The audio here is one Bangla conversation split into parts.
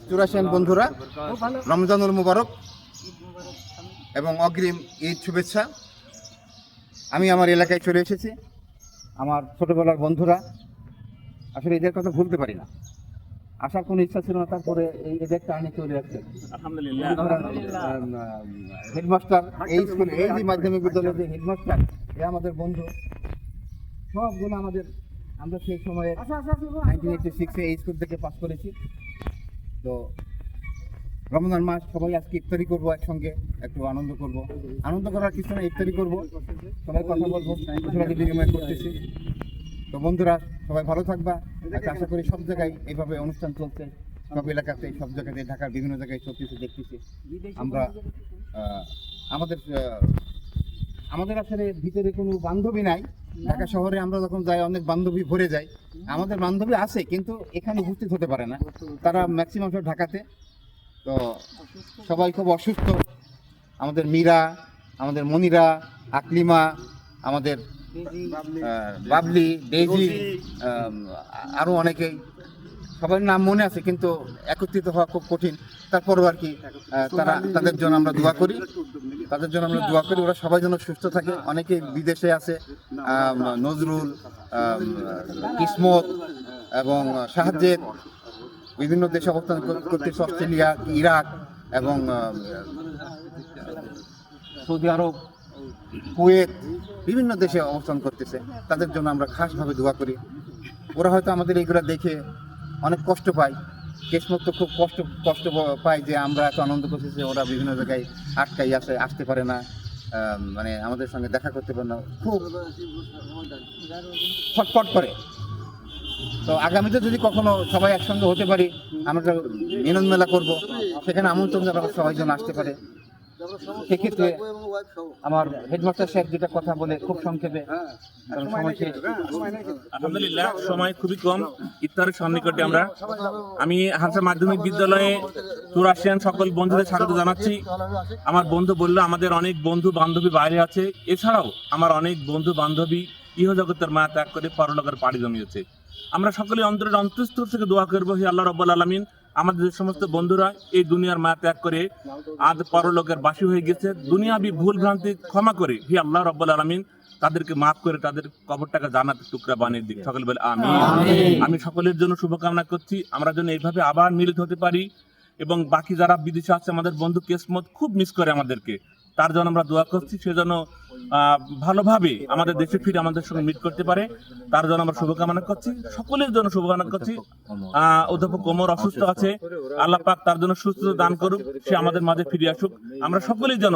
চুরাশিয়ান বন্ধুরা, রমজানুল মুবারক এবং অগ্রিম ঈদ শুভেচ্ছা। আমি আমার এলাকায় চলে এসেছি। আমার ছোটবেলার বন্ধুরা, আসলে এদের কথা ভুলতে পারি না। আসার কোনো ইচ্ছা ছিল না, তারপরে এই এদের টার্নে চলে আসছে। হেডমাস্টার এই স্কুলে, এই যে মাধ্যমিক বিদ্যালয়ের যে হেডমাস্টার, এ আমাদের বন্ধু। সবগুলো আমরা সেই সময়ে 1986-এ এই স্কুল থেকে পাস করেছি। তো রমজান মাস, সবাই আজকে ইফতারি করবো একসঙ্গে, একটু আনন্দ করব। আনন্দ করার কিছু না, ইফতারি করবো, সবাই কথা বলবো, সবাই বিনিময় করতেছি। তো বন্ধুরা, সবাই ভালো থাকবা। আশা করি সব জায়গায় এইভাবে অনুষ্ঠান চলছে, সব এলাকাতে, সব জায়গাতে, ঢাকার বিভিন্ন জায়গায় চলতেছে, দেখতেছি আমরা। আমাদের আসলে ভিতরে কোনো বান্ধবী নাই। ঢাকা শহরে আমরা যখন যাই, অনেক বান্ধবী ভরে যায়। আমাদের বান্ধবী আছে, কিন্তু এখানে উপস্থিত হতে পারে না, তারা ম্যাক্সিমাম সব ঢাকাতে। তো সবাই খুব অসুস্থ। আমাদের মীরা, আমাদের মনিরা, আকলিমা, আমাদের বাবলি, ডেজি, আরও অনেকেই, সবার নাম মনে আছে, কিন্তু একত্রিত হওয়া খুব কঠিন। তারপরেও আর কি তাদের জন্য আমরা দোয়া করি, ওরা সবাই যেন সুস্থ থাকে। অনেকে বিদেশে আছে, নজরুল, কিসমত এবং সাহায্যের বিভিন্ন দেশে অবস্থান করতেছে, অস্ট্রেলিয়া, ইরাক এবং সৌদি আরব, কুয়েত, বিভিন্ন দেশে অবস্থান করতেছে। তাদের জন্য আমরা খাসভাবে দোয়া করি। ওরা হয়তো আমাদের এইগুলো দেখে অনেক কষ্ট পায়। কেসমত তো খুব কষ্ট পায় যে আমরা এত আনন্দ করতেছি, ওরা বিভিন্ন জায়গায় আটকাই আছে, আসতে পারে না, মানে আমাদের সঙ্গে দেখা করতে পারে না, খুব ছটফট করে। তো আগামীতে যদি কখনো সবাই একসঙ্গে হতে পারি, আমরা মিলন মেলা করবো, সেখানে আমন্ত্রণ জানাবো, সবাই যেন আসতে পারে। সেক্ষেত্রে আমার হেডমাস্টার সাহেব যেটা কথা বলে খুব সংক্ষেপে, আলহামদুলিল্লাহ, সময় খুবই কম, ইফতারের সন্নিকটে আমি হানসা মাধ্যমিক বিদ্যালয়ে চুরাশিয়ান সকল বন্ধুদের স্বাগত জানাচ্ছি। আমার বন্ধু বললো আমাদের অনেক বন্ধু বান্ধবী বাইরে আছে, এছাড়াও আমার অনেক বন্ধু বান্ধবী ইহজগতের মায়া ত্যাগ করে পরলোকের পাড়ি জমিয়েছে। আমরা সকলে অন্তরের অন্তঃস্থল থেকে দোয়া করবো, হে আল্লাহ রাব্বুল আলামিন, আমাদের যে সমস্ত বন্ধুরা এই দুনিয়ার মায়া ত্যাগ করে আজ পরলোকের বাসী হয়ে গেছে, দুনিয়াবি ভুল ভ্রান্তি ক্ষমা করে হে আল্লাহ রাব্বুল আলামিন তাদেরকে মাফ করে তাদের কবরটাকে জান্নাতের টুকরা বানিয়ে দিক। সকলে বলে আমিন। আমি সকলের জন্য শুভকামনা করছি, আমরা যেন এইভাবে আবার মিলিত হতে পারি। এবং বাকি যারা বিদেশে আছে, আমাদের বন্ধু কেসমত খুব মিস করে আমাদেরকে, তার জন্য আমরা দোয়া করছি, সে যেন ভালোভাবে আমাদের দেশে ফিরে আমাদের সঙ্গে মিট করতে পারে, তার জন্য আমরা শুভকামনা করছি, সকলের জন্য শুভকামনা করছি। অধ্যাপক কোমর অসুস্থ আছে, আল্লাহ পাক তার জন্য সুস্থতা দান করুক, সে আমাদের মাঝে ফিরে আসুক। আমরা সকলেই যেন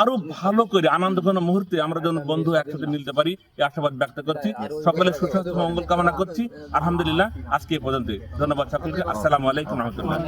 আরো ভালো করে আনন্দঘন মুহূর্তে আমরা যেন বন্ধু একসাথে মিলতে পারি, এই আশাবাদ ব্যক্ত করছি। সকলের সুস্বাস্থ্য মঙ্গল কামনা করছি। আলহামদুলিল্লাহ, আজকে এ পর্যন্ত। ধন্যবাদ সকলকে। আসসালামু আলাইকুম রহমতুল্লাহ।